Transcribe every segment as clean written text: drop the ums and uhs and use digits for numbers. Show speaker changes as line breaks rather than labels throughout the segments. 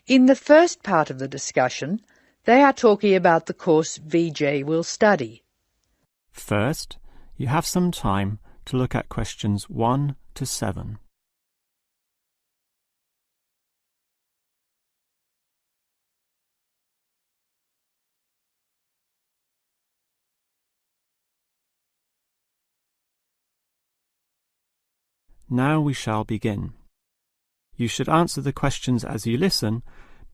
In the first part of the discussion, they are talking about the course VJ will study.
First, you have some time to look at questions 1 to 7. Now we shall begin. You should answer the questions as you listen,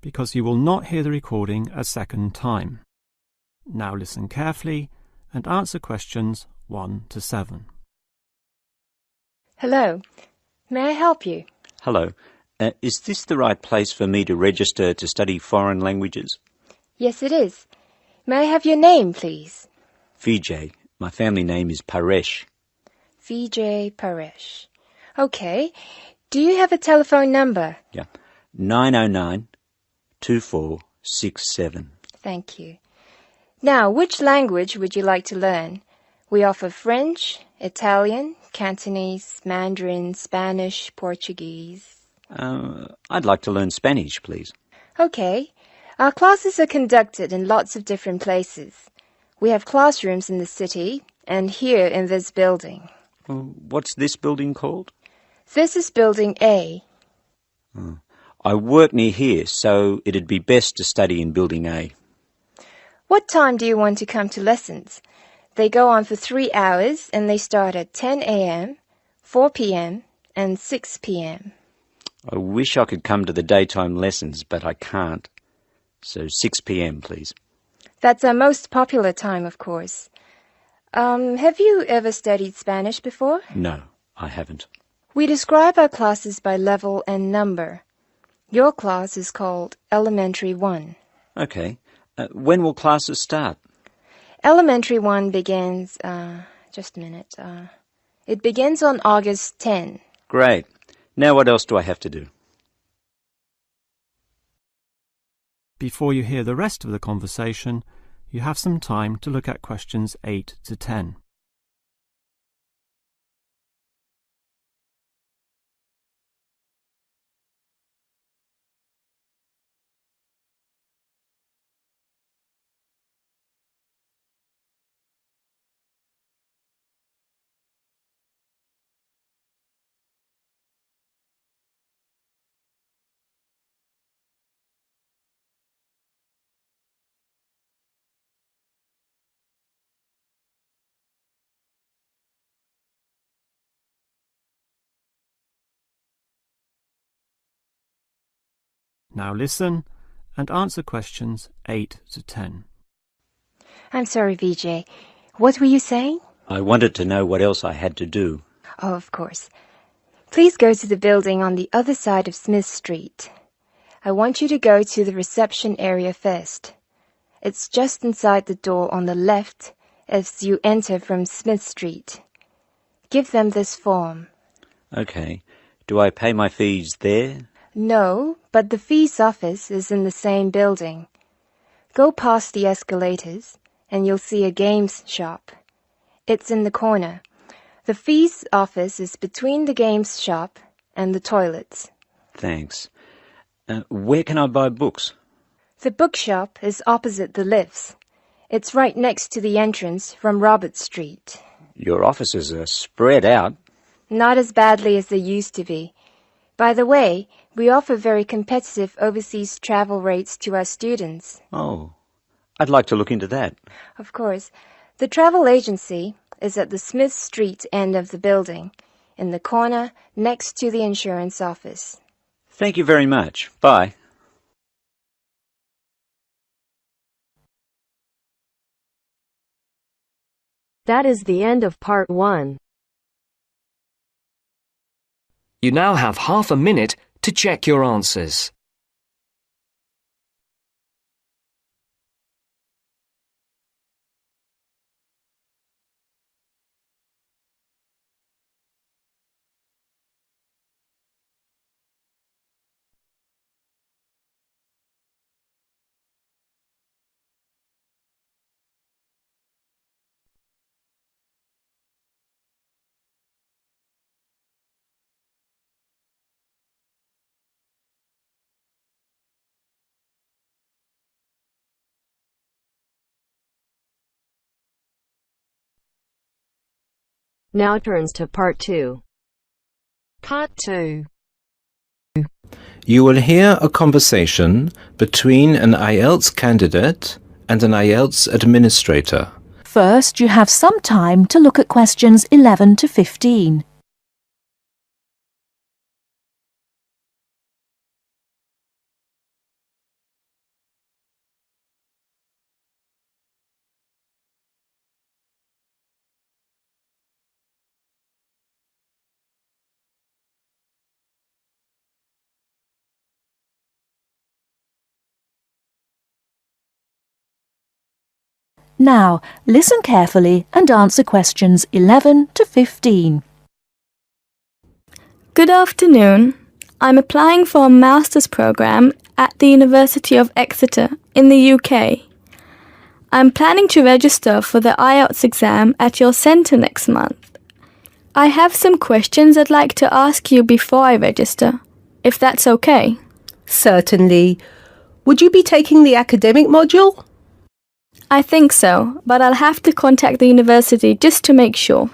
because you will not hear the recording a second time. Now listen carefully and answer questions 1 to 7.
Hello. May I help you?
Hello. Is this the right place for me to register to study foreign languages?
Yes, it is. May I have your name, please?
Vijay. My family name is Paresh.
Vijay Paresh. Okay. Do you have a telephone number?
Yeah. 909-2467.
Thank you. Now, which language would you like to learn? We offer French, Italian, Cantonese, Mandarin, Spanish, Portuguese.
I'd like to learn Spanish, please.
Okay. Our classes are conducted in lots of different places. We have classrooms in the city and here in this building.
What's this building called?
This is Building A.
I work near here, so it'd be best to study in Building A.
What time do you want to come to lessons? They go on for 3 hours and they start at 10 a.m., 4 p.m., and 6 p.m.
I wish I could come to the daytime lessons, but I can't. So 6 p.m, please.
That's our most popular time, of course. Have you ever studied Spanish before?
No, I haven't.
We describe our classes by level and number. Your class is called Elementary 1.
Okay. When will classes start?
Elementary 1 begins, just a minute. It begins on August 10.
Great. Now what else do I have to do?
Before you hear the rest of the conversation, you have some time to look at questions 8 to 10. Now listen and answer questions 8 to 10.
I'm sorry, Vijay. What were you saying?
I wanted to know what else I had to do.
Oh, of course. Please go to the building on the other side of Smith Street. I want you to go to the reception area first. It's just inside the door on the left as you enter from Smith Street. Give them this form.
Okay. Do I pay my fees there?
No, but the fees office is in the same building. Go past the escalators and you'll see a games shop. It's in the corner. The fees office is between the games shop and the toilets.
Thanks. Where can I buy books?
The bookshop is opposite the lifts. It's right next to the entrance from Robert Street.
Your offices are spread out.
Not as badly as they used to be. By the way, we offer very competitive overseas travel rates to our students.
Oh, I'd like to look into that.
Of course. The travel agency is at the Smith Street end of the building, in the corner next to the insurance office.
Thank you very much. Bye.
That is the end of part 1.
You now have half a minute to check your answers.
Now turns to Part 2.
Part 2.
You will hear a conversation between an IELTS candidate and an IELTS administrator.
First, you have some time to look at questions 11 to 15. Now, listen carefully and answer questions 11 to 15.
Good afternoon. I'm applying for a master's program at the University of Exeter in the UK. I'm planning to register for the IELTS exam at your centre next month. I have some questions I'd like to ask you before I register, if that's okay.
Certainly. Would you be taking the academic module?
I think so, but I'll have to contact the university just to make sure.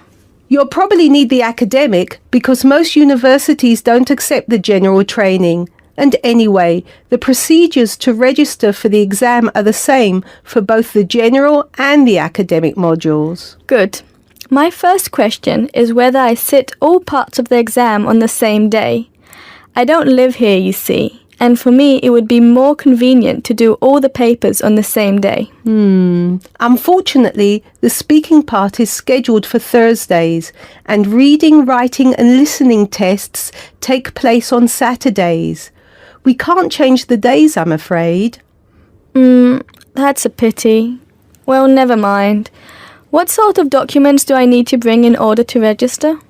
You'll probably need the academic because most universities don't accept the general training. And anyway, the procedures to register for the exam are the same for both the general and the academic modules.
Good. My first question is whether I sit all parts of the exam on the same day. I don't live here, you see, and for me it would be more convenient to do all the papers on the same day.
Unfortunately, the speaking part is scheduled for Thursdays, and reading, writing and listening tests take place on Saturdays. We can't change the days, I'm afraid.
That's a pity. Well, never mind. What sort of documents do I need to bring in order to register?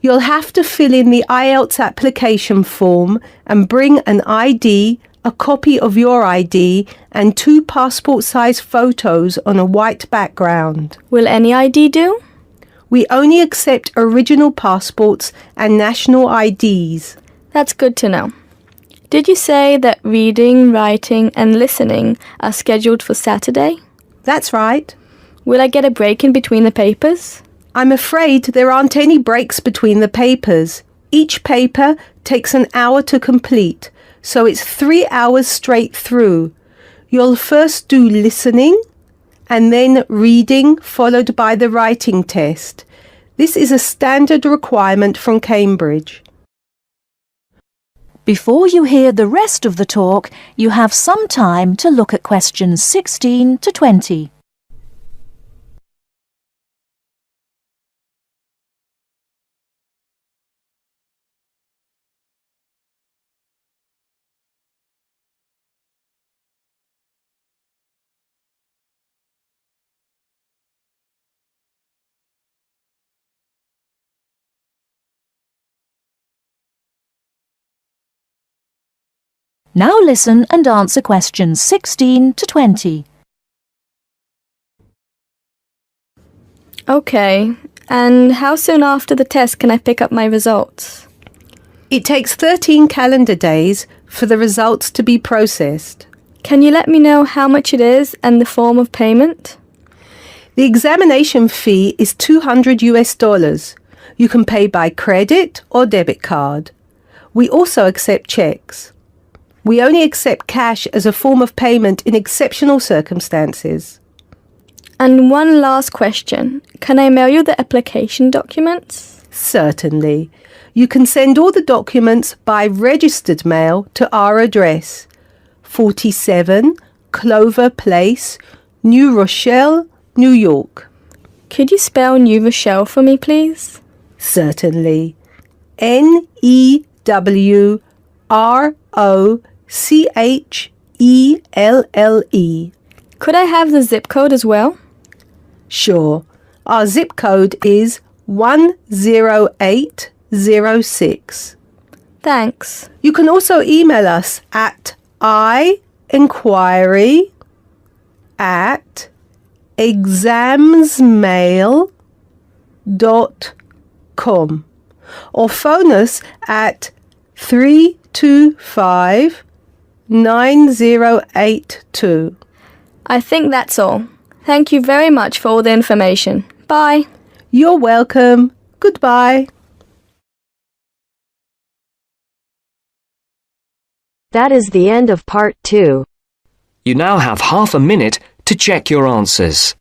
You'll have to fill in the IELTS application form and bring an ID, a copy of your ID and 2 passport-size photos on a white background.
Will any ID do?
We only accept original passports and national IDs.
That's good to know. Did you say that reading, writing and listening are scheduled for Saturday?
That's right.
Will I get a break in between the papers?
I'm afraid there aren't any breaks between the papers. Each paper takes an hour to complete, so it's 3 hours straight through. You'll first do listening and then reading, followed by the writing test. This is a standard requirement from Cambridge.
Before you hear the rest of the talk, you have some time to look at questions 16 to 20. Now listen and answer questions 16 to 20.
Okay, and how soon after the test can I pick up my results?
It takes 13 calendar days for the results to be processed.
Can you let me know how much it is and the form of payment?
The examination fee is $200. You can pay by credit or debit card. We also accept checks. We only accept cash as a form of payment in exceptional circumstances.
And one last question. Can I mail you the application documents?
Certainly. You can send all the documents by registered mail to our address, 47 Clover Place, New Rochelle, New York.
Could you spell New Rochelle for me, please?
Certainly. NEWROCHELLE.
Could I have the zip code as well?
Sure. Our zip code is 10806.
Thanks.
You can also email us at inquiry@examsmail.com or phone us at 325-9082.
I think that's all. Thank you very much for all the information. Bye.
You're welcome. Goodbye.
That is the end of part 2.
You now have half a minute to check your answers.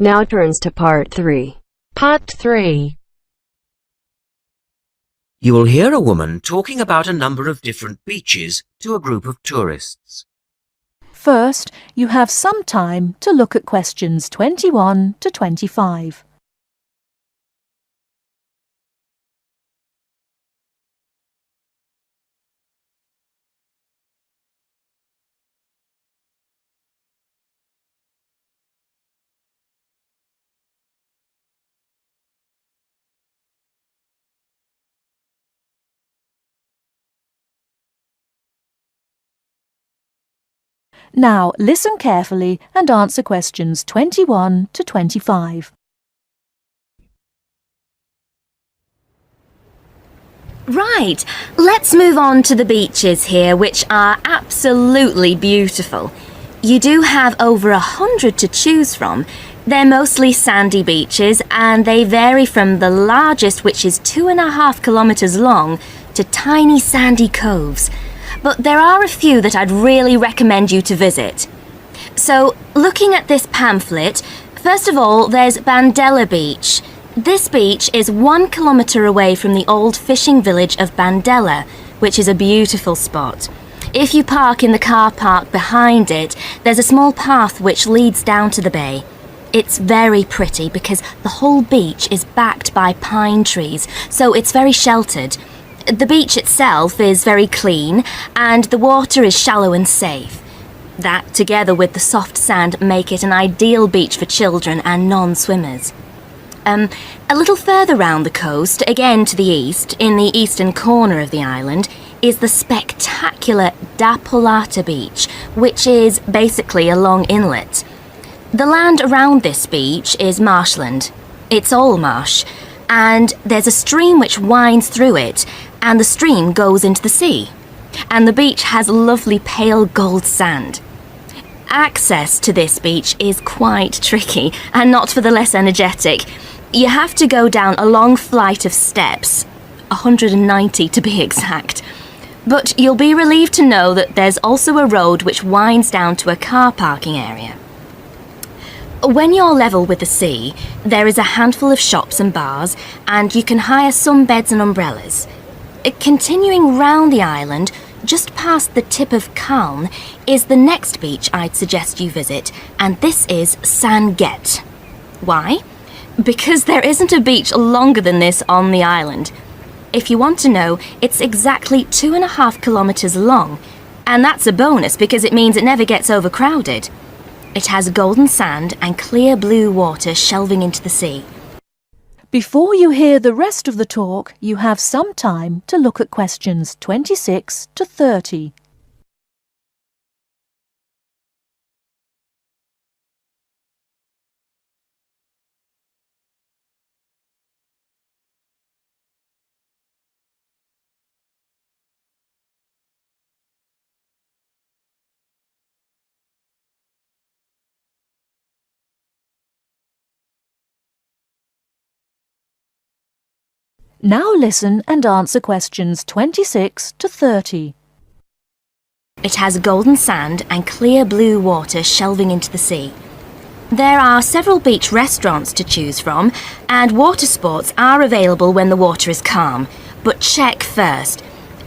Now turns to part 3.
Part 3.
You will hear a woman talking about a number of different beaches to a group of tourists.
First, you have some time to look at questions 21 to 25. Now listen carefully and answer questions 21 to 25.
Right, let's move on to the beaches here, which are absolutely beautiful. You do have over 100 to choose from. They're mostly sandy beaches and they vary from the largest, which is 2.5 kilometres long, to tiny sandy coves. But there are a few that I'd really recommend you to visit. So, looking at this pamphlet, first of all, there's Bandella Beach. This beach is 1 kilometre away from the old fishing village of Bandella, which is a beautiful spot. If you park in the car park behind it, there's a small path which leads down to the bay. It's very pretty because the whole beach is backed by pine trees, so it's very sheltered. The beach itself is very clean and the water is shallow and safe. That, together with the soft sand, make it an ideal beach for children and non-swimmers. A little further round the coast, again to the east, in the eastern corner of the island, is the spectacular Da Polata Beach, which is basically a long inlet. The land around this beach is marshland. It's all marsh, and there's a stream which winds through it, and the stream goes into the sea. And the beach has lovely pale gold sand. Access to this beach is quite tricky, and not for the less energetic. You have to go down a long flight of steps, 190 to be exact. But you'll be relieved to know that there's also a road which winds down to a car parking area. When you're level with the sea, there is a handful of shops and bars, and you can hire some beds and umbrellas. Continuing round the island, just past the tip of Calne, is the next beach I'd suggest you visit, and this is San Get. Why? Because there isn't a beach longer than this on the island. If you want to know, it's exactly 2.5 kilometres long, and that's a bonus because it means it never gets overcrowded. It has golden sand and clear blue water shelving into the sea.
Before you hear the rest of the talk, you have some time to look at questions 26 to 30. Now listen and answer questions 26 to 30.
It has golden sand and clear blue water shelving into the sea. There are several beach restaurants to choose from, and water sports are available when the water is calm. But check first.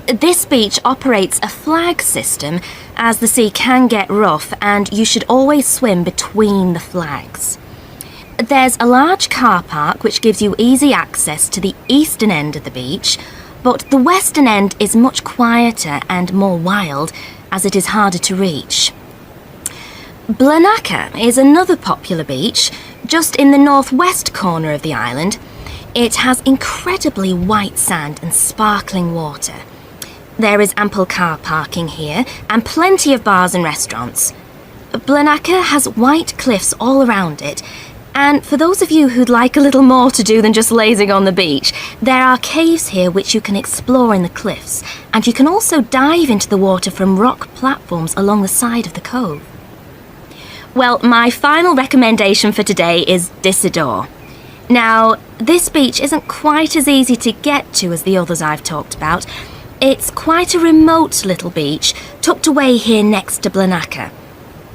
This beach operates a flag system, as the sea can get rough and you should always swim between the flags. There's a large car park which gives you easy access to the eastern end of the beach. but the western end is much quieter and more wild, as it is harder to reach. Blanaka is another popular beach, just in the northwest corner of the island. It has incredibly white sand and sparkling water. There is ample car parking here and plenty of bars and restaurants. Blanaka has white cliffs all around it, and for those of you who'd like a little more to do than just lazing on the beach, there are caves here which you can explore in the cliffs, and you can also dive into the water from rock platforms along the side of the cove. Well, my final recommendation for today is Disador. Now, this beach isn't quite as easy to get to as the others I've talked about. It's quite a remote little beach, tucked away here next to Blanaka.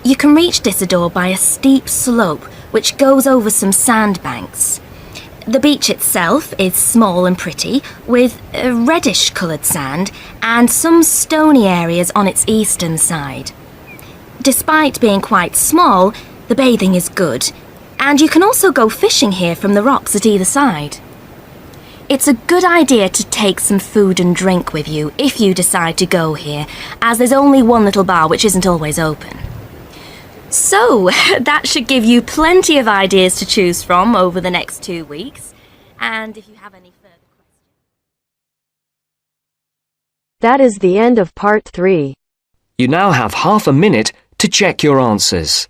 You can reach Disador by a steep slope which goes over some sandbanks. The beach itself is small and pretty, with reddish-coloured sand and some stony areas on its eastern side. Despite being quite small, the bathing is good, and you can also go fishing here from the rocks at either side. It's a good idea to take some food and drink with you if you decide to go here, as there's only one little bar which isn't always open. So, that should give you plenty of ideas to choose from over the next 2 weeks. And if you have any further questions...
That is the end of part 3.
You now have half a minute to check your answers.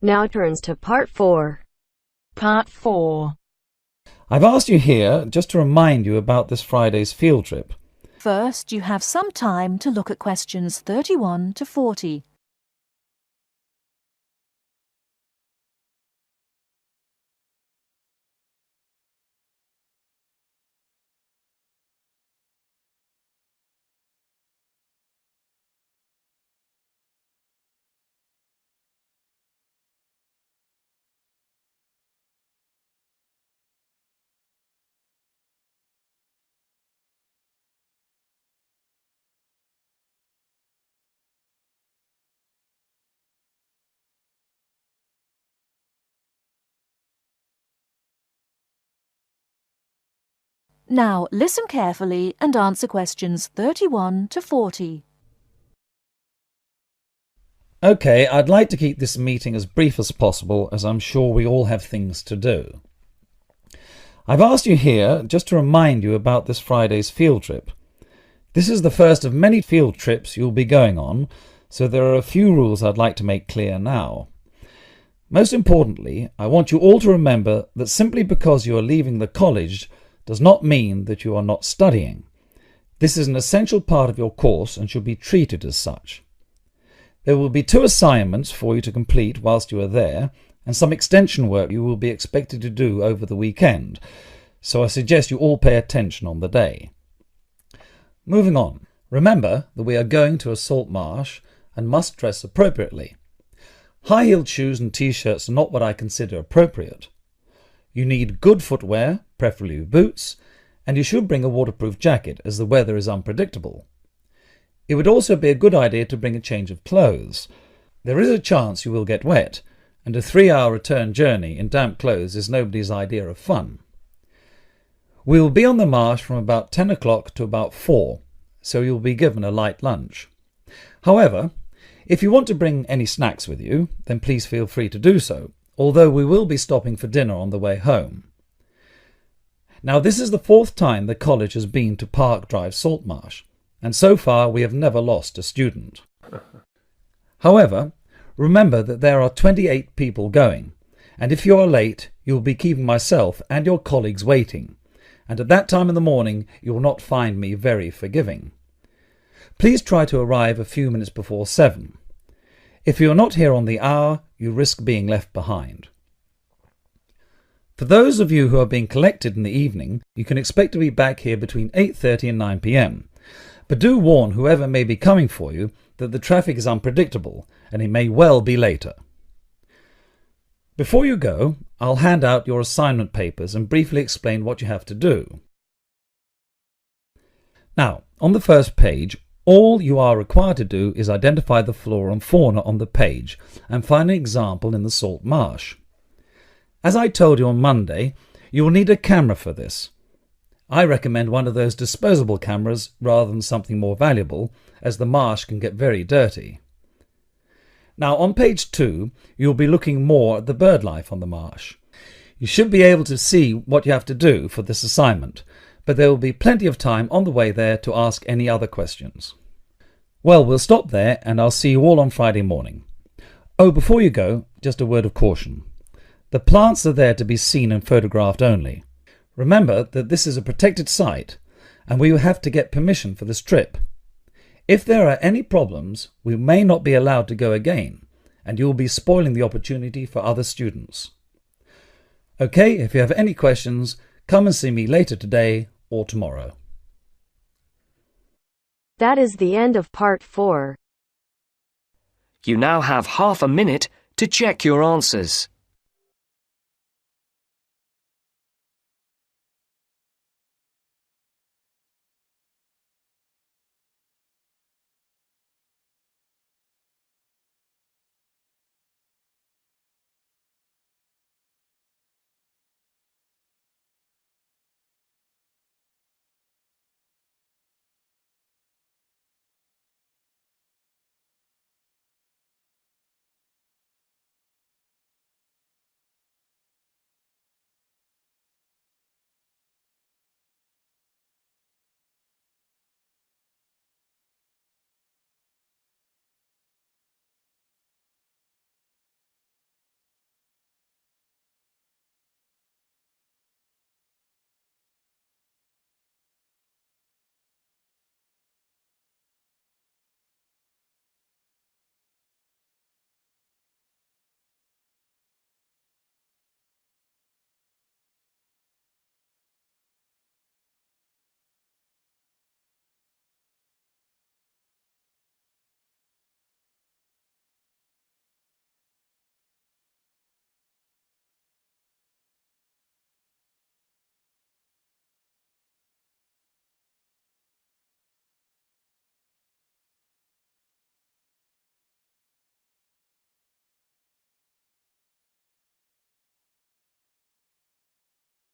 Now turns to part 4.
Part 4.
I've asked you here just to remind you about this Friday's field trip.
First, you have some time to look at questions 31 to 40. Now listen carefully and answer questions 31 to 40.
OK, I'd like to keep this meeting as brief as possible, as I'm sure we all have things to do. I've asked you here just to remind you about this Friday's field trip. This is the first of many field trips you'll be going on, so there are a few rules I'd like to make clear now. Most importantly, I want you all to remember that simply because you are leaving the college does not mean that you are not studying. This is an essential part of your course and should be treated as such. There will be 2 assignments for you to complete whilst you are there, and some extension work you will be expected to do over the weekend, so I suggest you all pay attention on the day. Moving on, remember that we are going to a salt marsh and must dress appropriately. High-heeled shoes and t-shirts are not what I consider appropriate. You need good footwear, preferably boots, and you should bring a waterproof jacket as the weather is unpredictable. It would also be a good idea to bring a change of clothes. There is a chance you will get wet, and a 3-hour return journey in damp clothes is nobody's idea of fun. We will be on the marsh from about 10 o'clock to about 4, so you'll be given a light lunch. However, if you want to bring any snacks with you, then please feel free to do so, although we will be stopping for dinner on the way home. Now, this is the 4th time the college has been to Park Drive Saltmarsh, and so far we have never lost a student. However, remember that there are 28 people going, and if you are late, you will be keeping myself and your colleagues waiting, and at that time in the morning you will not find me very forgiving. Please try to arrive a few minutes before 7. If you are not here on the hour, you risk being left behind. For those of you who are being collected in the evening, you can expect to be back here between 8:30 and 9 p.m. But do warn whoever may be coming for you that the traffic is unpredictable and it may well be later. Before you go, I'll hand out your assignment papers and briefly explain what you have to do. Now, on the first page, all you are required to do is identify the flora and fauna on the page and find an example in the salt marsh. As I told you on Monday, you will need a camera for this. I recommend one of those disposable cameras rather than something more valuable, as the marsh can get very dirty. Now on page 2, you'll be looking more at the bird life on the marsh. You should be able to see what you have to do for this assignment, but there will be plenty of time on the way there to ask any other questions. Well, we'll stop there and I'll see you all on Friday morning. Oh, before you go, just a word of caution. The plants are there to be seen and photographed only. Remember that this is a protected site and we will have to get permission for this trip. If there are any problems, we may not be allowed to go again, and you will be spoiling the opportunity for other students. Okay, if you have any questions, come and see me later today or tomorrow.
That is the end of part 4.
You now have half a minute to check your answers.